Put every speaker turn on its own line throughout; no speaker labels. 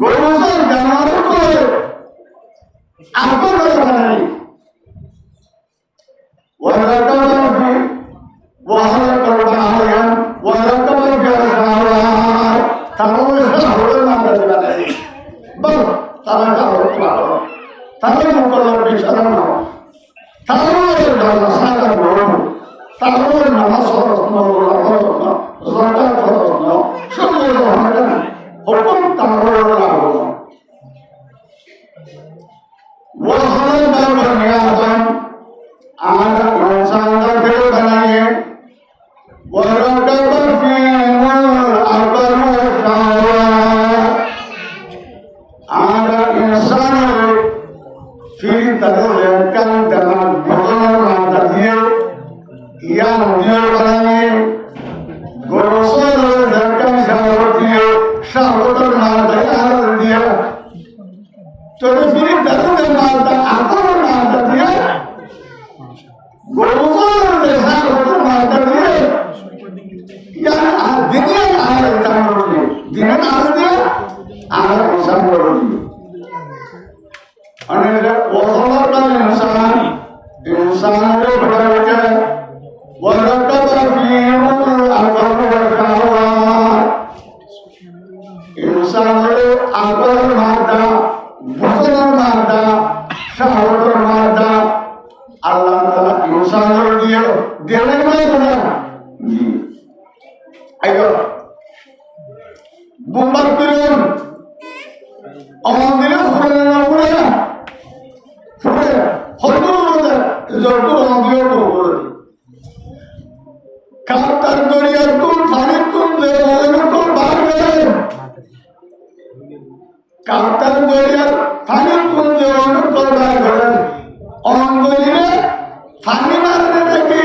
গরুসল জানোয়ার করে আপনার বানাই وركب في وهلك البحرين وركب في السماوات تمام الشهر ما بدأ بل ترك الله تمام كل بشرنا تمام الجلسات النور تمام النصر النور زكاة النور شمل هذا حكم تمام الله وهلك بني آدم आज इंसान का दिल बनाइए वरकब फीमा अबर शावा आज इंसान फिर तरह लेकर दलाल बदलने मानता दिए या मुझे बनाइए गुरुसर लेकर शावत मानता यार दिया तो फिर तरह मानता अबर मानता दिया गौरव देशात होतं मार्गाने या दुनिया आहे त्यामुळे दिनं आहे आहे त्यामुळे आणि ओळखला इंसानने बदलले वरकब फीमा अबर इंसानने अबर मारता भूतल मारता शाहर मारता Allah Taala insan dia dia mana? Ayo, bumbak turun, orang dia furana furana, furana, hotor hotor, jorto orang dia turun. Kaptar doriya turun, farid turun, lewaran turun, bahagian. Kaptar doriya farid turun, lewaran turun, bahagian. Orang dia Fani मारने लगे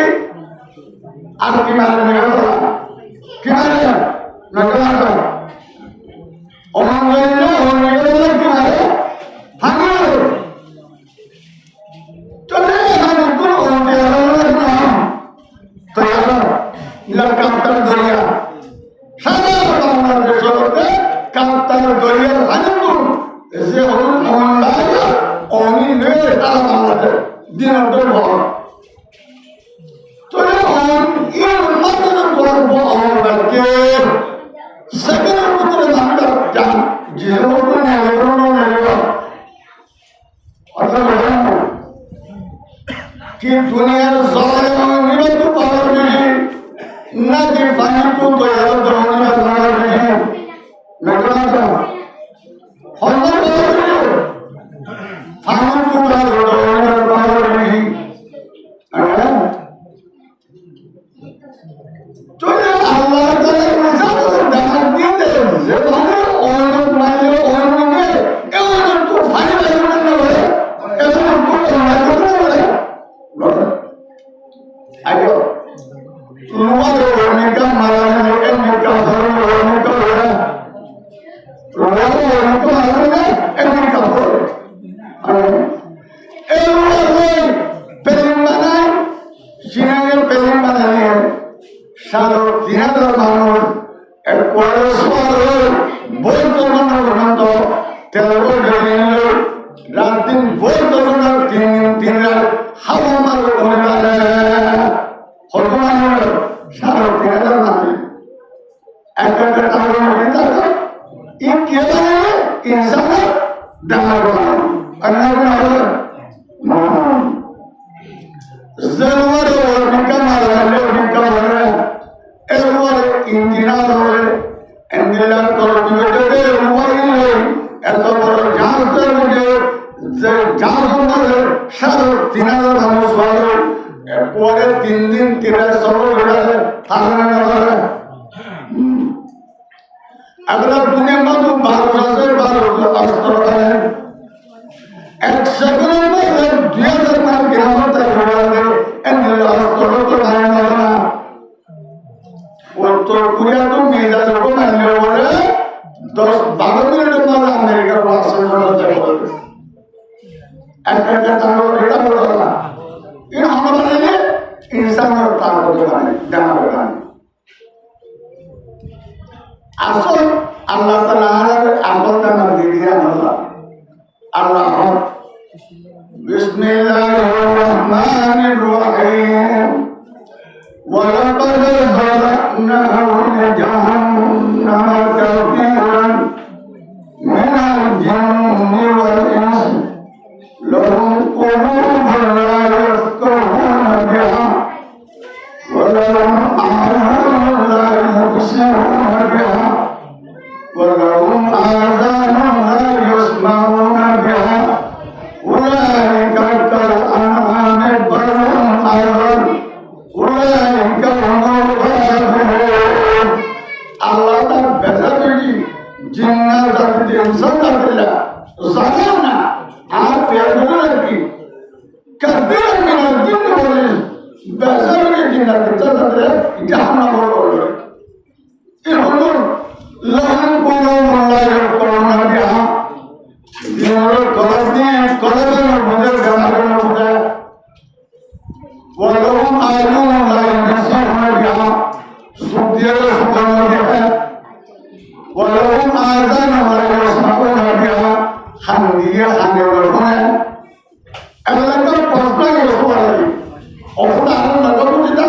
आप की मारने लगा किनारे नगला का ओमंगले ओमंगले किनारे फानी मारे तो ले हम को ओमंगले ना तो यार लड़का दरिया सारा बांग्ला देश के कांतर दरिया फानी को ऐसे ओमंगले ओमी ने सारा बांग्ला दिन दो भाव कि दुनिया में तो पावर नहीं ना कि फाइल को तो यार दोनों में पावर नहीं नगरा का होना चाहिए फाइल को दोनों में पावर नहीं तो ये अल्लाह ताला इंसान को दान देते हैं माने और माने और में ये तो फाइल नहीं है ऐसा तो ayo luar mereka malah mereka baru mereka luar mereka malah mereka baru luar pelimbanan sinanya pelimbanan satu tiada bangun kualitas boleh bangun nanti terlalu jauh ratin boleh bangun tin hawa malu orang hormonal सारा तेरा नाम ऐसा करता है बेटा ये क्या है इंसान दाना अनाज जानवर और उनका माल उनका माल एलवर इंजीनियर और इंजीनियर तो बिगड़े हुए हैं ऐसा पर जानते मुझे जानवर सारा तीना नाम स्वार পরে 3 দিন 3 সরল হয়ে থাকবে না পারে আমরা দুনিয়া মতো 12 অস্ত্র করেন এক সেকেন্ডের মধ্যে 2000 মাইল কিলোমিটার ঘোরাবে এন্ড অস্ত্র তো ভাই না উত্তর কোরিয়া তো মেজাজ को मानने वाले 10-12 मिनट में अमेरिका वापस होने जाएगा একটা তাহলে এটা বলা इन हमारे लिए इंसान और ताकत लगाने जाना लगाने आसो अल्लाह ताला আকল টাকা দিয়ে আল্লাহ আল্লাহ বিসমিল্লাহির রহমানির রহিম ওয়ালাকাদ যারানাহু জাহান্নামা কাসীরান মিনাল জিন্নি ওয়াল ইনস লাহুম কুলুবুন লা ইয়াফকাহুনা বিহা ওয়া লাহুম আ'য়ুনুন লা يبصرون بها ولهم آذان لا يسمعون بها أولئك كالأنعام بل هم أضل أولئك هم الغافلون الله تعالى جنات الإنسان بالله ظلمنا आप की كثير من الجن والإنس بسبب جنات الإنسان جهنم والأولى إنهم لهم قلوب لا يفقهون بها जिन्होंने कलम मुझे गवाना होता है वो लोग आयु लाइन नसीब हो गया सुधिया सुधर हो गया वो लोग आज़ाद लाइन नसीब हो गया हम दिया हमें लोगों ने ऐसा तो पहुँचना ही हुआ है और खुदा ने नगर को जिता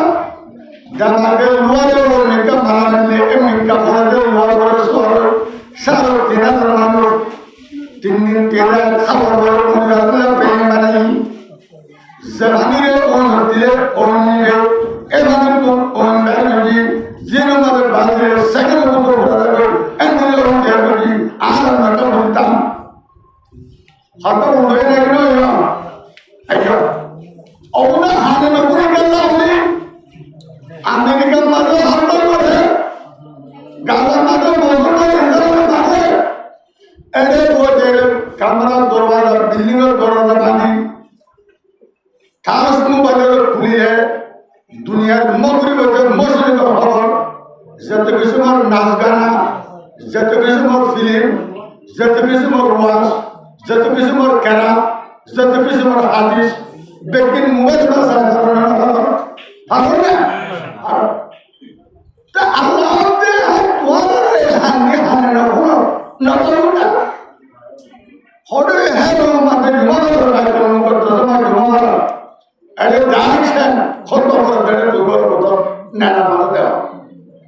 जनाबे luar जो निकल मारने लेके निकल मारने luar बरस और सारों तीन तरमानो तीन तेरह खबर बरस मुझे पहले मनाई ज़मीनी रे ओन होती है ओन रे एवं तो ओन बैठी जीनो मगर बाज़ सेकंड को होता है एंड ओन बैठी आह नगर होता हाथों में लेके नो अयो ओना हाने में पूरी गल्ला होती अमेरिकन मारे हाथों में गाला मारे मौसम में इंसान मारे ऐसे वो तेरे कमरा दरवाजा बिल्डिंग और दरवाजा बांधी खास मुबारक खुली है दुनिया मगरिब के मौसम का खबर जब किसी मर नाच गाना जब किसी मर फिल्म जब किसी मर वास जब किसी मर करा जब किसी मर हादिस लेकिन मुझे तो सारा करना था तो अल्लाह ने तुम्हारे हानि हानि न हो न करूँगा होड़े है तो माते जुमाना तो रात को उनको तो समाज जुमाना अरे दानिश है खुद तो खुद बड़े तो गोर को तो नैना मारते हो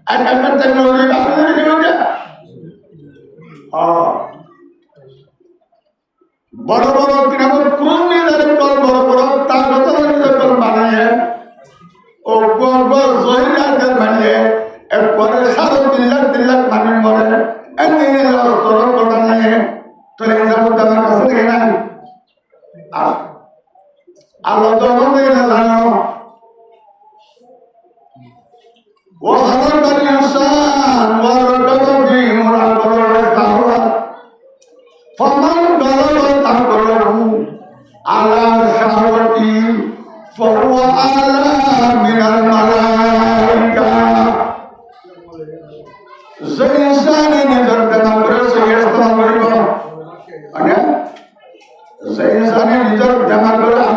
ऐसा करते टेक्नोलॉजी का आपने नहीं होगा हाँ बड़ो बड़ो किनारे क्रूज में जाने पर बड़ो बड़ो ताकत वाले जगह बने हैं और गोर जोई जाकर बने एक बड़े सारे दिल्लक बने मरे ऐसे नहीं लोग तोड़ पड़ता नहीं है तो इंसान को दबा कैसे कहना है Allah doang ni dalam wahai bani insan warakatu fi muraqabah tahawat faman galaba taqalahu ala syahwati fahuwa ala minal malaika seinsan ini terkena bersih setengah beribu ada seinsan ini terkena bersih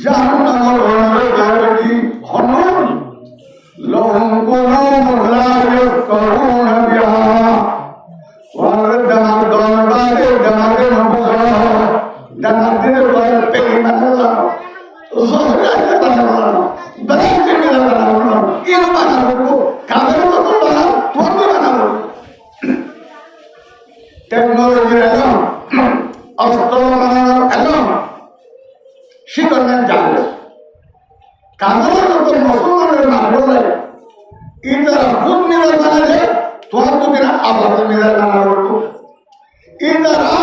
Jangan ধরে আছে বানানো branch মিলে বানানো ইনো বানাবো কাদের মতো বানাবো তোমাকে বানাবো টেকনোলজি এলো অস্ত্র বানানোর এলো শিকড়ের জাল কাদের মতো মুসলমানের না বলে ইতারা খুব মিলে বানালে তোমার তো কিনা আবার মিলে বানাবো ইতারা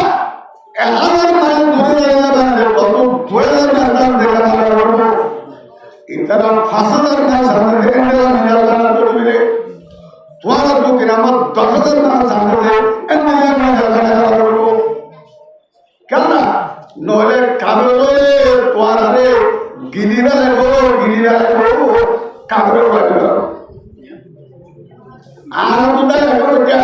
1000 মাইল দূরে বানালে কত 2000 মাইল দেখে বানাবো ইতারা 5000 মাইল সামনে দেখে মিলে বানাবো বলে তোমার তো কিনা আমার 10,000 মাইল সামনে দেখে মিলে বানাবো কেন নহলে কাবরে তোয়ারে গিরিরা লাগবো কাবরে লাগবো আর কোথায় লাগবো এটা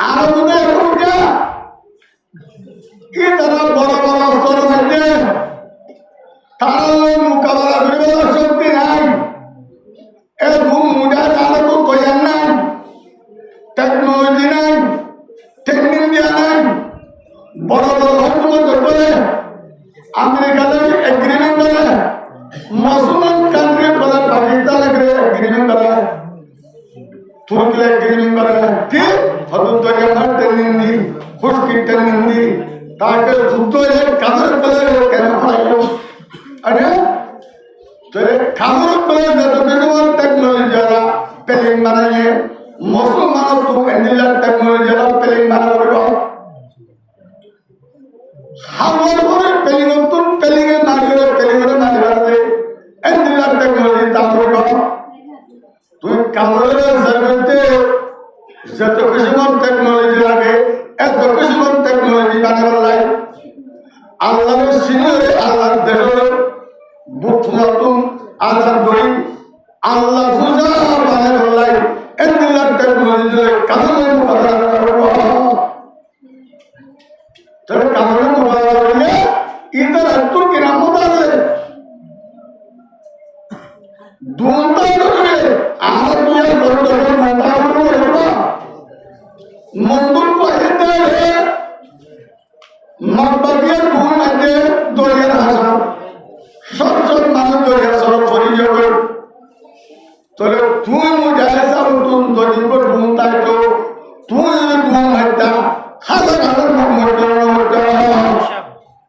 আর কোথায় লাগবো এটা এই তারা বড় বড় স্তর মধ্যে তারা মোকাবেলা করবে শক্তি নাই এ ঘুম মুডা তারা তো তৈরি নাই টেকনোলজি নাই ট্রেনিং দেওয়া নাই বড় বড় হুকুমত করে আমেরিকাতে এগ্রিমেন্ট করে মুসলমান কান্ট্রি করে পাকিস্তান এগ্রিমেন্ট করে তুর্কি এগ্রিমেন্ট করে কি হদুদ আমার ট্রেনিং দি খুশকি ট্রেনিং দি তাকে যুদ্ধ কাজের করে কেন পাইলো আরে তোরে কাজের করে যত কিছু টেকনোলজি যারা প্লেন বানাইলে মুসলমান তো এন্ডিলার টেকনোলজি যারা প্লেন বানাবো হাওয়ার করে পেলিগন্তন পেলিগে নাগরে পেলিগরে নাগরে এন্ডিলার টেকনোলজি তারপর তুই কামরে জানতে যত কিছু টেকনোলজি লাগে এত কিছু টেকনোলজি বানাবার লাগে আল্লাহর সিনিয়রে আল্লাহর দেহরে বুথ নতুন আল্লাহর দই আল্লাহ পূজা বানাবার লাগে এন্ডিলার টেকনোলজি কামরে কথা তবে কামরে মোবাইল হলে ইতার একটু কিনা মোবাইল দুমতাই করে আর তুই বড় বড় মোবাইল হলো মন্দুর কয়ে দেয় মগবাগিয়া ঘুম আছে দরিয়ার হাসা সব মানুষ দরিয়ার সরব করি যাবে তবে তুই মুজায় সার তুম দরিয়ার ঘুম তাই তো তুই ঘুম হাইতা হাজার হাজার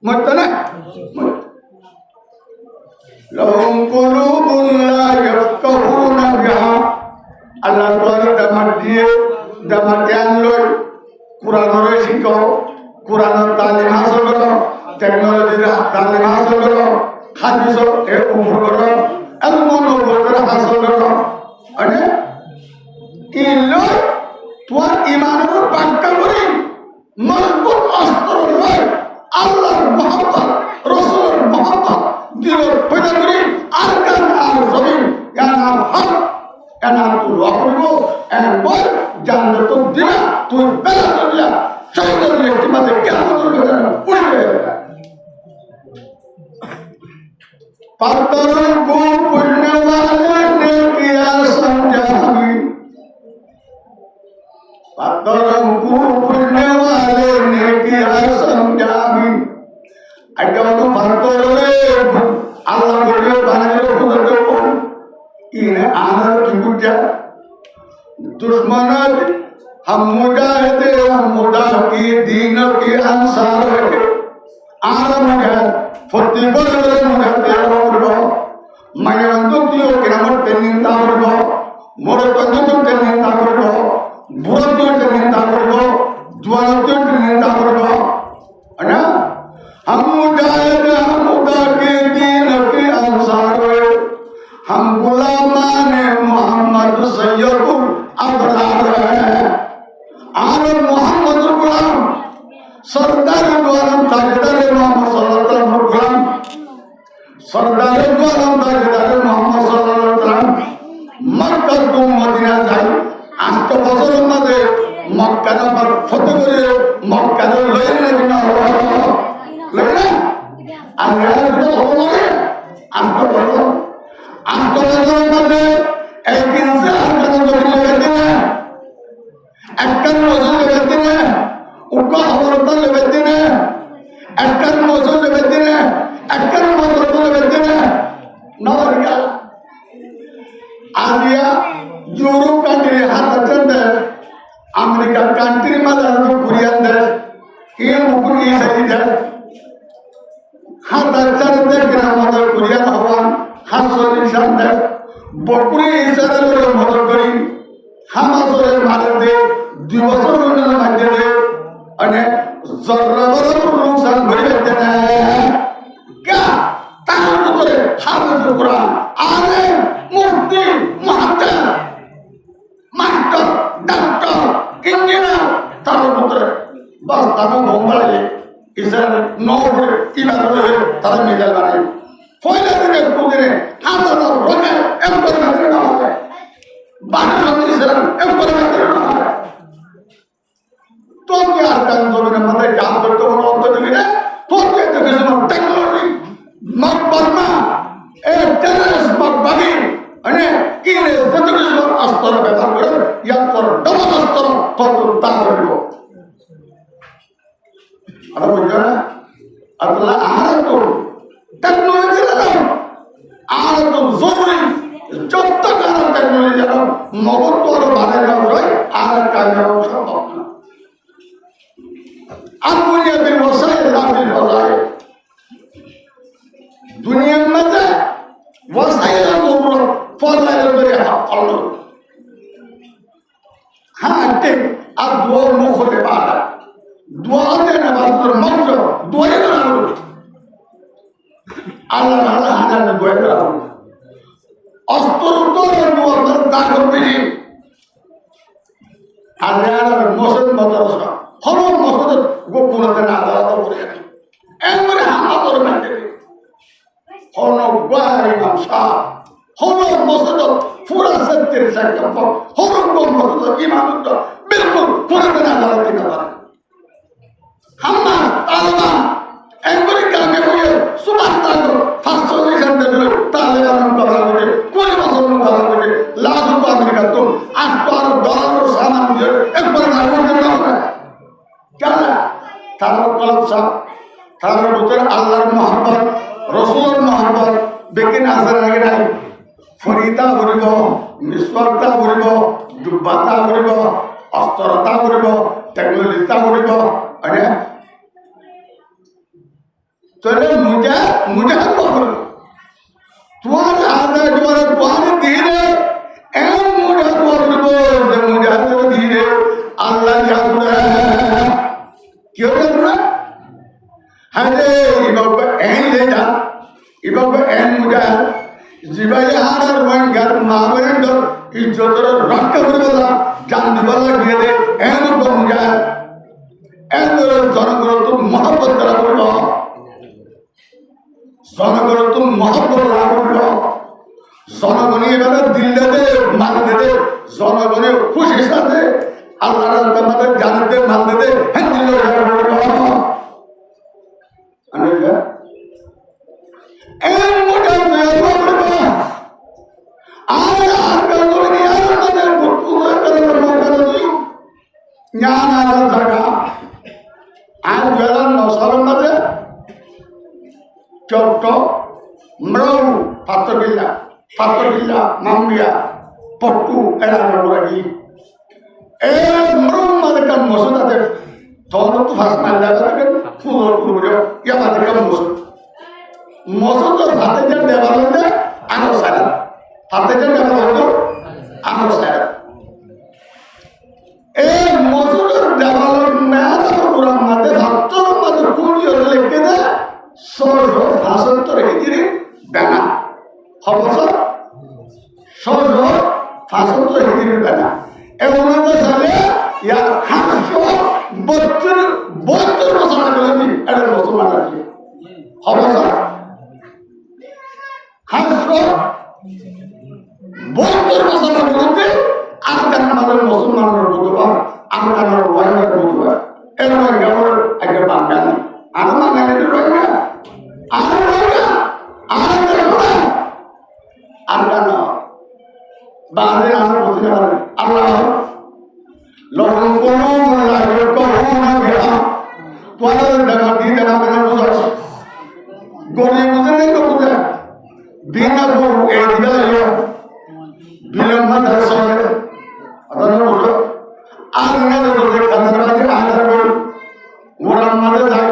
মরতো না লহুম কুলুবুন লা ইয়াফকাহুনা বিহা আল্লাহ তাআলা দামাত জ্ঞান লই কুরআনের শিখাও কুরআনের তালিম হাসিল করো টেকনোলজির তালিম হাসিল করো হাদিসের উপর করো এমন উপর হাসিল করো আরে ইল্লা তোমার ইমানের পাক্কা করি মজবুত অস্ত্র লয় আল্লাহর মহব্বত রাসূলের মহব্বত দিলের পয়দা করি আরকান আর জমিন ইয়ানার হক ইয়ানার তুই রহমত এমন জান্নাত দিলা তুই বেলা করিয়া শহীদের ইতিমাদে কেমন করবে উড়বে পাতর কো পুণ্য वाले ने किया समझावी पातर को पुण्य वाले ने किया समझावी अगलो पातर रे अल्लाह बोले बनाए खुद को इन आनर की पूजा दुश्मन हम मुजाहिद की दीन के अंसार है आरम है फुर्ती बोले मुझे तेरा बोलो मैं अंदर क्यों कि नमक पेनिंग तावरो मोर कंजो पेनिंग तावरो बुरतो पेनिंग तावरो ज्वालतो पेनिंग तावरो अना हम मुजाहिद के दीन के अंसार है हम गुलामान मोहम्मद सैयदुल अबरार है आरम मोहम्मद गुलाम सरदार गुलाम ताजदार मोहम्मद सल्लल्लाहु अलैहि वसल्लम सरदार गुलाम ताजदार मोहम्मद सल्लल्लाहु अलैहि वसल्लम मक्का टू मदीना जाई 8 বছরের মধ্যে মক্কার পর ফতে করে মক্কার লইলে না লইলে আর তো হলো আমরা বলো আন্তর্জাতিক মধ্যে একদিন সে আন্তর্জাতিক লেভেলে একজন মজুর লেভেলে উকা হরতাল লেভেলে একজন মজুর লেভেলে gala. Asia, Europe country hatan deh, Amerika country malah Korea deh, ini bukan Israel deh. Hatan deh kira malah Korea hawan, hasil Israel deh, bukan Israel orang malah kiri, Hamas orang malah deh, diwasa orang malah deh, ane zarra-zarra orang beri deh, kah? Tangan boleh harus Quran, ada mufti, mahter, doktor, engineer, tangan boleh, bas tangan boleh, Israel Norway, Iran, tangan militer mana? Foiler ini kudirin, hasil roket, ekonomi terkenal, bahkan Israel ekonomi terkenal. Tuh biarkan sebenarnya mereka jam bertemu nonton ini, tuh itu kesemua teknologi. Makbarma, terus makbagi, ane ini seterusnya astor betul, yang terdampak astor tertutup dulu. Ada bagaimana? Adalah alat tu, teknologi dalam alat tu zorin, jodoh dalam teknologi dalam, maupun tu orang bahasa orang alat kaya orang sama. Aku ni ambil wasai dalam wasai. Dunia mana wasailah turun, formal beri Allah. Hati dua mukhul ibadah, dua ada nama termasuk dua yang lalu. Allah ada dua yang lalu. Astur turun dua bertakut beri. Allah musuh madrasah, kalau musuh gua pulang ke negara tu boleh. Emre hamba turun nanti. Hono bari mamsa, hono maksudnya pura setir saja, hono maksudnya imam itu, bilkul pura benar dalam tingkatan. Hamba, talaba, Amerika memuja, subhanallah, fasilitas dulu, talaba orang kuli masuk orang lalu tu Amerika tu, $8 saman dia, berapa orang Karena taruh sah, taruh betul Allah Muhammad. Rasul Muhammad bikin asal lagi nih, Farita beribu, Miswakta beribu, Dubbata beribu, Astorata beribu, Teknologi beribu, ada. Jadi mudah apa? Tuan ada tuan diri, mudah beribu, mudah diri, Allah jaga. Kau berapa? Ada ibadah mudah. Jika ada orang yang maafkan itu jodoh rakam berbeza, jangan dibalas dia. Mudah. Jangan itu mahabbet berlaku. Jangan itu mahabbet berlaku. Jangan ini ibadah dilade, malade. Jangan ini khusyuk saja. Allah Taala jangan deh, malade. Hendak berlaku. Anda mudah berlaku. Ada ini ada mana berpulang kalau itu. Nyana jaga. Jalan nasaran aja. Contoh, merau patrbilla, mambia, potu era lagi. Merau mereka maksud ada. Tahun itu fast malah kan full ya mereka maksud tu fatihnya dewalannya anu syarat. Fatihnya dewalannya anu syarat. Maksud dewalannya ada kurang mati satu mati kuliah lagi dah. Soal fasal tu lagi jadi bana. Apa sah? Soal fasal tu lagi jadi bana. Orang masalah ya hasil betul masalah lagi ada masalah lagi. Apa sah? Hasil betul masalah lagi akan masalah berdoa, akan orang berdoa. Orang gambar agar bangga. Anak mana itu orang? Anak bahari anak putih Allah lorong kolong lagi kolong dia tuan dapat di dalam dalam proses goreng itu ni tu Binaku edigayo bilamma dasore adana bolo arna bolo kanarati adaru muramma dai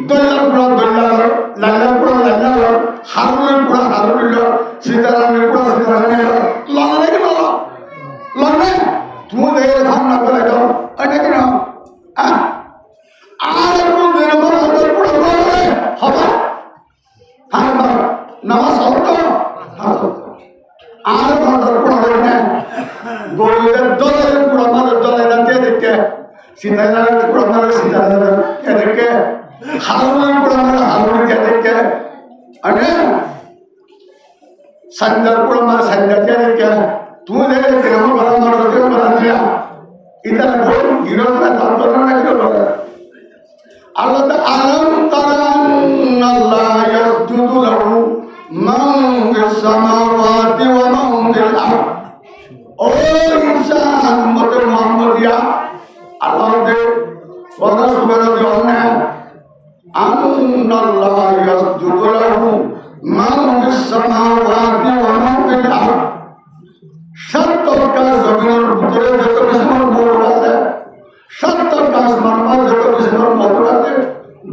dollar lalla harul sitaran lana lagi lana tumu dere thamna kore ko ataki na adaru dere bolo adar pura haba haba namas auto আর ভাতার পড়াবে না গরিবের দলের পুরামার দলের কে দেখে সীতারামের পুরামার সীতারামের কে দেখে হারুনের পুরামার হারুন কে দেখে আরে সন্ধ্যার পুরামার সন্ধ্যা কে দেখে তুমি দেখে গ্রাম পুরামার কেউ বলা দিয়া ইতারা বল গিরোধা তারপর না কেউ বলে আল্লাহ আলম তারান আল্লাহ ইয়াসজুদু লাহু মান ফিস সামাওয়াতি ওয়া মান ফিল আরদ ও ইনসান উম্মতে মুহাম্মাদিয়া আল্লাহ দে ওয়া সুবহানাহু ওয়া আল্লাহ ইয়াসজুদু লাহু মান ফিস সামাওয়াতি ওয়া মান ফিল আরদ সত্তরটা জমিনের ভিতরে যত কিছু মৌল আছে সত্তরটা আসমানের যত কিছু মৌল আছে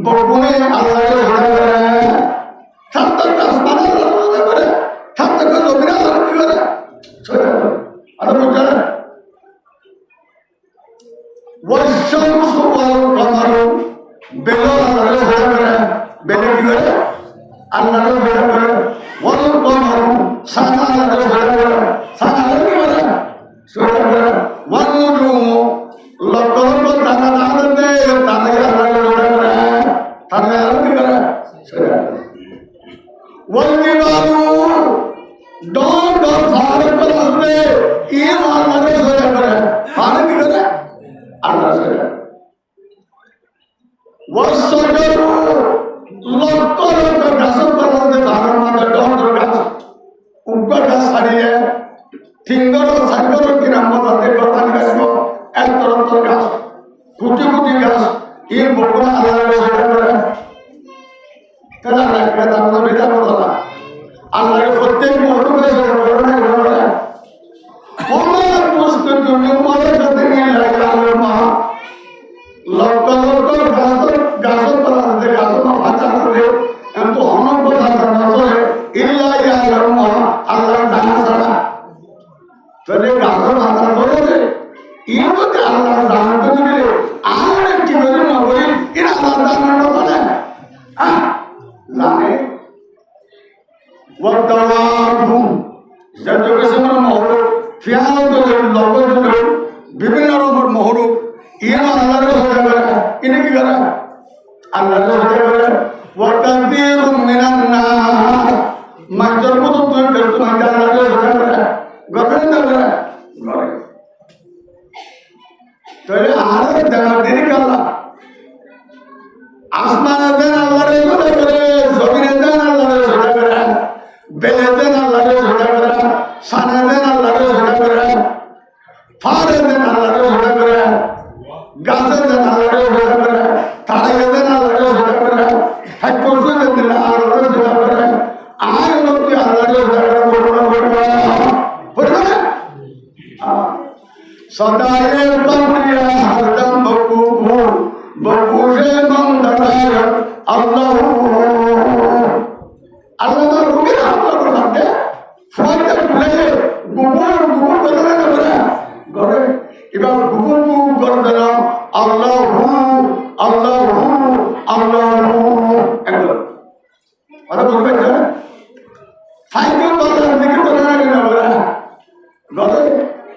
বগুনে আল্লাহকে ধরে করে সত্তরটা আসমানের ধরে করে সত্তরটা জমিনে আল্লাহ কি করে আল্লাহ বলছেন والشمس والقمر বেলা আল্লাহকে ধরে করে বেলা কি করে আল্লাহকে ধরে করে والقمر সানা আল্লাহকে ধরে করে সানা কি করে والنجوم লক্ষ লক্ষ তারা দাঁড়াবে তারা আল্লাহকে ধরে করে তারা কি করে والجبال ডন ডন সারা করে আসবে এই আল্লাহকে ধরে করে তারা কি করে আল্লাহ ধরে والشجر লক্ষ লক্ষ গাছের পাতাতে তারার মধ্যে ডন ডন গাছ উগ্র গাছ ছাড়িয়ে ঠিঙ্গর সাগর কিরাম মতাতে পানি গাছ এক তরন্তর গাছ কোটি কোটি গাছ এই বগুড়া আল্লাহকে ধরে করে কেনা লাগবে তার ভিতর বলা আল্লাহকে প্রত্যেক মুহূর্তে ধরে করে আমার প্রস্তুত নির্মলের সাথে নিয়ে লাগে আল্লাহর মা লক্ষ লক্ষ গাছ পালাতে গাছ ভাতা করে এত অনন্ত ভাতা না চলে ইল্লা ইয়ার মা আল্লাহর জানা ছাড়া চলে গাছ ভাতা করেছে এই মধ্যে আল্লাহর জানা তো দিলে আর কি করে না বলি এরা আল্লাহর জানা না বলে জানে ওয়াদাওয়াহু যত কিছু মহরু ফিয়ালুল লগল বিভিন্ন রকমের মহরু ইয়া আল্লাহর হয়ে গেল ইনি কি করে আল্লাহর হয়ে গেল ওয়াকাদিরুম মিনান নাস মাইজর মত তুই করতে না আল্লাহর হয়ে গেল গবেন না করে তাহলে আর দেরি করলা আসমানে দেন আল্লাহর হয়ে গেল জমিনে দেন আল্লাহর হয়ে গেল বেলে দেন আল্লাহর হয়ে গেল সানে দেন আল্লাহর হয়ে গেল ফারে দেন আল্লাহর হয়ে গেল গাছে দেন আল্লাহর হয়ে গেল তারে দেন আল্লাহর হয়ে গেল ঠাকুর দেন আল্লাহর হয়ে গেল আয় লোক আল্লাহর হয়ে গেল বলবে সদায়ে কমরিয়া হরদম বকুশে মন্দায় আল্লাহ আল্লাহ রুবি আল্লাহ বলতে ফয়দা খুলে গুগল করে না করে এবার গুগল করে দাও আল্লাহু আল্লাহু আল্লাহু একবার কথা বলবেন না সাইকেল বাজার দিকে করে না করে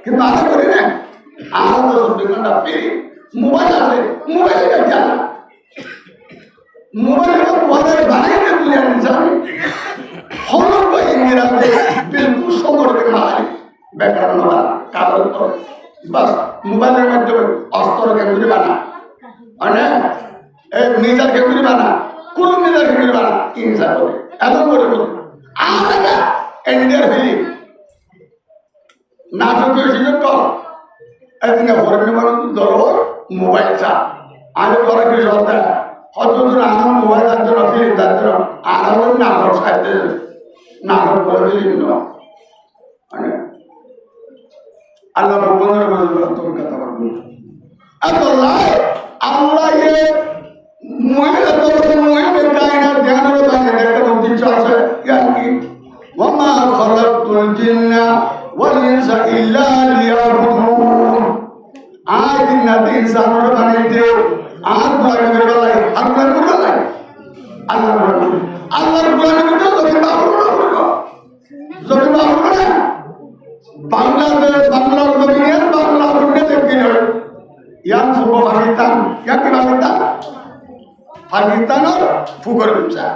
কিন্তু আশা করি না আর তো ঘন্টা ফ্রি মোবাইল আছে মোবাইলে জানা মোবাইল বাজারে বানিয়ে তুলে আনি হলো ইংরেজি বিলকুল সম্পর্কে মারি ব্যাকরণ কারণ বাস মোবাইলের মাধ্যমে অস্ত্র কেন্দ্রী বানা মানে এই মিজার কেন্দ্রী বানা কোন মিজার কেন্দ্রী বানা ইনসা করে এত করে বলে আর ইন্ডিয়ার ফিল্ম নাটক সুযোগ কর একদিন ফরেন মানুষ ধরো মোবাইল চা আমি করা কি সত্তা হয়তো আমার মোবাইল থাকতো না ফিল্ম থাকতো না আর আমার নাটক সাইতে নাটক করে বিভিন্ন মানে আল্লাহ ভগবানের তোর কথা বলবো এত লাই আল্লাহ মহিলা তো মহিলা কায়নার ধ্যানের বাইরে একটা উদ্দেশ্য আছে কি ওমা খালাকতুল জিন্না ওয়াল ইনসা ইল্লা লিয়াবুদুন আর জিন্নাত ইনসানের বানাইতে আর গোলামি করে গেলাই আর গোলামি করে গেলাই আল্লাহর গোলামি করতে জমিন বাবুর না বাংলাদেশ বাংলার জমিনের বাংলা উন্নতি কিনে ইয়ান পূর্ব পাকিস্তান ইয়াকি পাকিস্তান পাকিস্তানের ফুকর ব্যবসা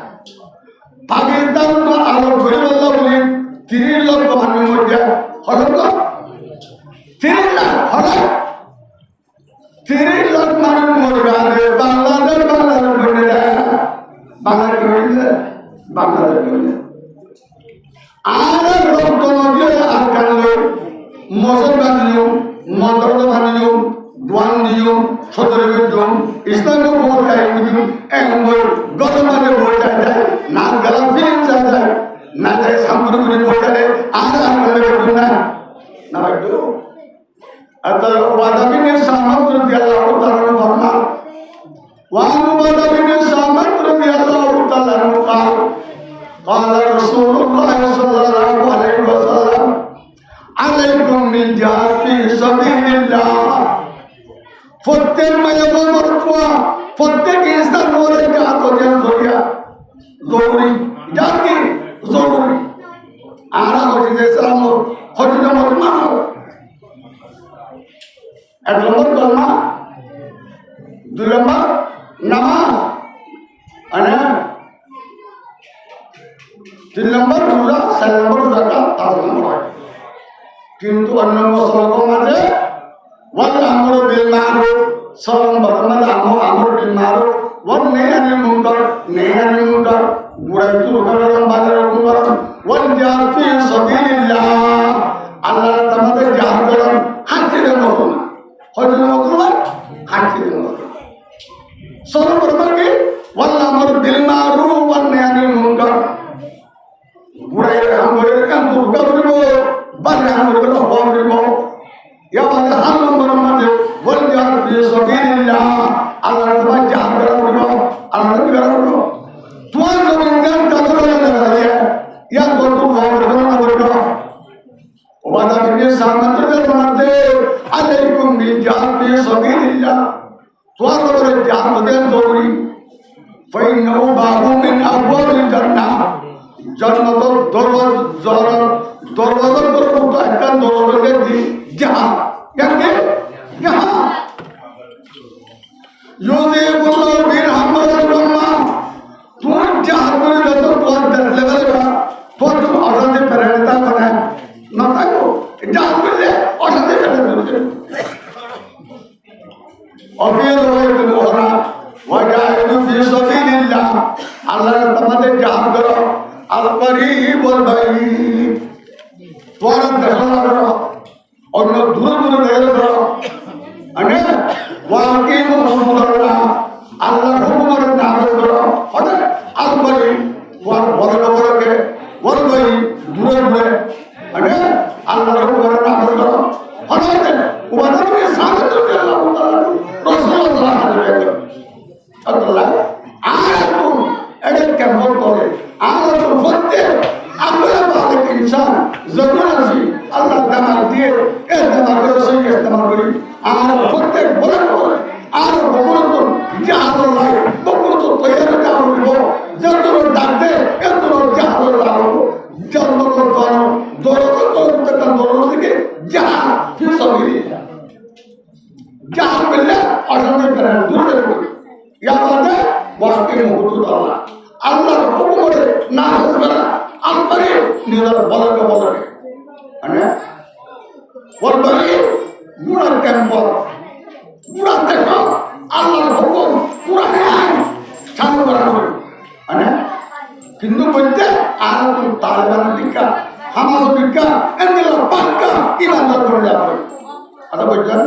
পাকিস্তান আলো গরিব আল্লাহ বলি 30 লক্ষ মানুষের মধ্যে হল 30 লাখ হল 30 লাখ মানুষ মধ্যে বাংলাদেশ বাংলাদেশ আর রক্ত নদী আর কানলো মসল বানিও মন্ত্র বানিও দোয়ান দিও সদর দিও ইসলামের খবর গায়ে দিও এমন গতমানে বই যায় না গলা ফিল্ম যায় না যায় সামগ্রী বই যায় আর আর না না একটু আতা ওয়াদাবিনে সামগ্র দিয়াল্লাহু তাআলা ফরমান ওয়া ওয়াদাবিনে সামগ্র দিয়াল্লাহু তাআলা قال قال رسول الله صلى الله عليه وسلم عليكم بالجهاد في سبيل الله প্রত্যেক মায়াবো মরকুয়া প্রত্যেক ইনসান ওরে জাত দেন জরিয়া জরুরি জাতি জরুরি আরা হইছে সালাম হজরত মুহাম্মদ এক নম্বর কলমা দুই নম্বর নামাজ আনা 3 নম্বর রোজা 4 নম্বর যাকাত 5 নম্বর হজ কিন্তু অন্য মুসলমান মাঝে ওয়াল আমরু বিল মারুফ সালাম বরমাল আমরু বিল মারুফ ওয়ান নাহয়ুল মুনকার গুরাইতু গরম বাজার গুরম ওয়াল জিহাদ ফি সাবিলিল্লাহ আল্লাহ তোমাদের জিহাদ করুন হাজিরে মরুন হজরে মরুন হাজিরে মরুন সালাম বরমাল কি ওয়াল আমরু বিল মারুফ ওয়ান নাহয়ুল মুনকার গুরাই আমরে কাম করব বাজার আমরে করব ya wala halam baramade wal jihad fi sabilillah Allah taala jihad karano Allah karano tuan zaman takro na ya gotu karano wala binne samantr karate alaikum bil jihad fi sabilillah tuan gore jihad den dori fa innahu babun min abwabil jannah jannatul দরওয়াজা করতে একটা দরওয়াজা দি जहां क्या यहाँ युज़िबुल्लाहु बिरहमतिhi रम्मा तू जहां पर तो बहुत डर लगेगा तो तुम औरत से प्रेरणा बना ना ताको जहां पर ले औरत से प्रेरणा और फिर वो मोहरा वजाहिदु फी सबिलिल्लाह अल्लाह ने तुम्हारे जहां करो अल करीब वल बईद तुम्हारा दखल करो অন্য দূরে দূরে দেখে করো মানে ওয়াকিমু হুকুমাল্লাহ আল্লাহর হুকুমের নাফজ করো হঠাৎ আলবারি ওয়ার বড়কে বড়ই দূরে দূরে মানে আল্লাহর হুকুমের নাফজ করো হঠাৎ ওয়াদাকে সামনে চলে আল্লাহ তাআলা রাসূলুল্লাহ আল্লাহ আয়াতুন এটা কেমন করে আয়াতুন ফতে আপনারা বালক ইনসান জরুর আছে আল্লাহ দামাল দিয়ে এই দামাল করে সহি ইস্তেমাল করি আর প্রত্যেক বলে আর বকুরত জাহাদুল্লাহ বকুরত তৈরি কাম করব যত ডাকতে এত জাহাদুল্লাহ জন্ম করতানো দরদ করতে কাম দরদ থেকে জাহাদ কি সবই জাহাদ বললে অশান্তি করে দূরে করে ইয়া বাদে ওয়াক্তি মুকুতুল্লাহ আল্লাহর হুকুমে না হবে আলপারে নিরার বলকে মানে বলবারে গুড়ার কেমন গুড়া দেখো আল্লাহর হুকুম কোরআনে আইন চালু করা হবে মানে কিন্তু বলতে আর তালেবান টিকা হামাস টিকা এগুলো পাক্কা ইমানদার করে যাবে আদা বলছেন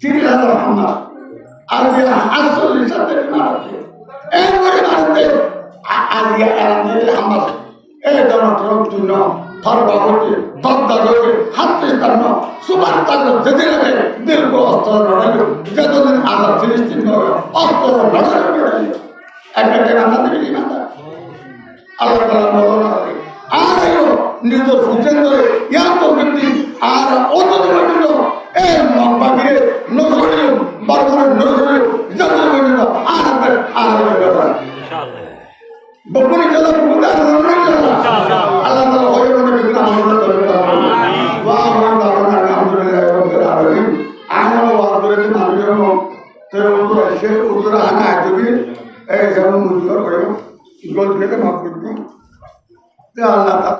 30,000 হামাস আর যে 48 সাথে মারছে এরপরে মারতে আর ইয়া হামাস এই Terang Tuna, Tarbahoki, Tadagoki, Hatistan, Subartaka, Zedilebe, Dilgo, Astor, Jadon, Ala Filistin, Astor, and another Allah Arayo, neither Fujendo, Yato Gindi, Ara, Otto, Mambagire, Nozorio, Barbara, Nozorio, Jadon, Ara, Bapuni jala puta ramai jala. Allah Taala hoye mana bikna Allah Taala. Wah mana mana alhamdulillah rabbil alamin. Amal wahdur ni manusia tero udur ashe udur ana ajubi. Zaman mudur hoye. Gol kita maaf kiri. Ya Allah.